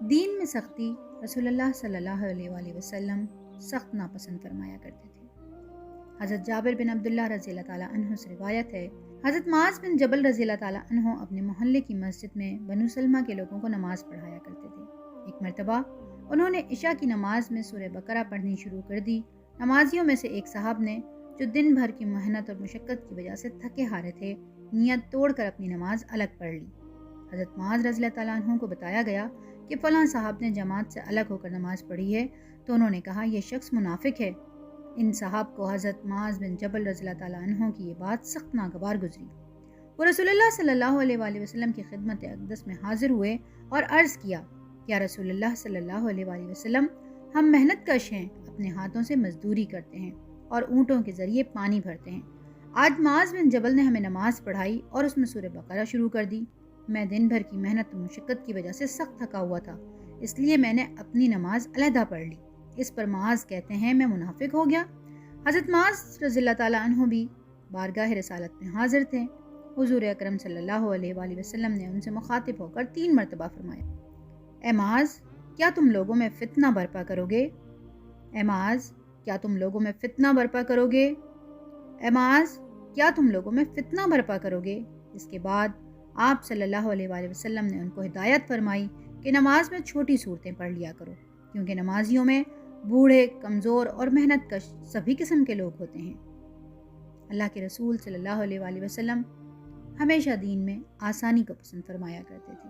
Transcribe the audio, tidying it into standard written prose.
دین میں سختی رسول اللہ صلی اللہ علیہ وآلہ وسلم سخت ناپسند فرمایا کرتے تھے۔ حضرت جابر بن عبداللہ رضی اللہ تعالیٰ عنہ سے روایت ہے، حضرت معاذ بن جبل رضی اللہ تعالیٰ عنہ اپنے محلے کی مسجد میں بنو سلمہ کے لوگوں کو نماز پڑھایا کرتے تھے۔ ایک مرتبہ انہوں نے عشاء کی نماز میں سورہ بقرہ پڑھنی شروع کر دی۔ نمازیوں میں سے ایک صاحب نے، جو دن بھر کی محنت اور مشقت کی وجہ سے تھکے ہارے تھے، نیت توڑ کر اپنی نماز الگ پڑھ لی۔ حضرت معاذ رضی اللہ تعالیٰ عنہ کو بتایا گیا کہ فلاں صاحب نے جماعت سے الگ ہو کر نماز پڑھی ہے، تو انہوں نے کہا یہ شخص منافق ہے۔ ان صاحب کو حضرت معاذ بن جبل رضی اللہ تعالیٰ عنہ کی یہ بات سخت ناگوار گزری۔ وہ رسول اللہ صلی اللہ علیہ وآلہ وسلم کی خدمت اقدس میں حاضر ہوئے اور عرض کیا، یا رسول اللہ صلی اللہ علیہ وآلہ وسلم، ہم محنت کش ہیں، اپنے ہاتھوں سے مزدوری کرتے ہیں اور اونٹوں کے ذریعے پانی بھرتے ہیں۔ آج معاذ بن جبل نے ہمیں نماز پڑھائی اور اس میں سورہ بقرہ شروع کر دی۔ میں دن بھر کی محنت و مشقت کی وجہ سے سخت تھکا ہوا تھا، اس لیے میں نے اپنی نماز علیحدہ پڑھ لی۔ اس پر معاذ کہتے ہیں میں منافق ہو گیا۔ حضرت معاذ رضی اللہ تعالیٰ عنہ بھی بارگاہ رسالت میں حاضر تھے۔ حضور اکرم صلی اللہ علیہ وآلہ وسلم نے ان سے مخاطب ہو کر 3 مرتبہ فرمایا، اے معاذ، کیا تم لوگوں میں فتنہ برپا کرو گے؟ اے معاذ، کیا تم لوگوں میں فتنہ برپا کرو گے؟ اے معاذ، کیا تم لوگوں میں فتنہ برپا کرو گے؟ اس کے بعد آپ صلی اللہ علیہ وآلہ وسلم نے ان کو ہدایت فرمائی کہ نماز میں چھوٹی صورتیں پڑھ لیا کرو، کیونکہ نمازیوں میں بوڑھے، کمزور اور محنت کش سبھی قسم کے لوگ ہوتے ہیں۔ اللہ کے رسول صلی اللہ علیہ وآلہ وسلم ہمیشہ دین میں آسانی کو پسند فرمایا کرتے تھے۔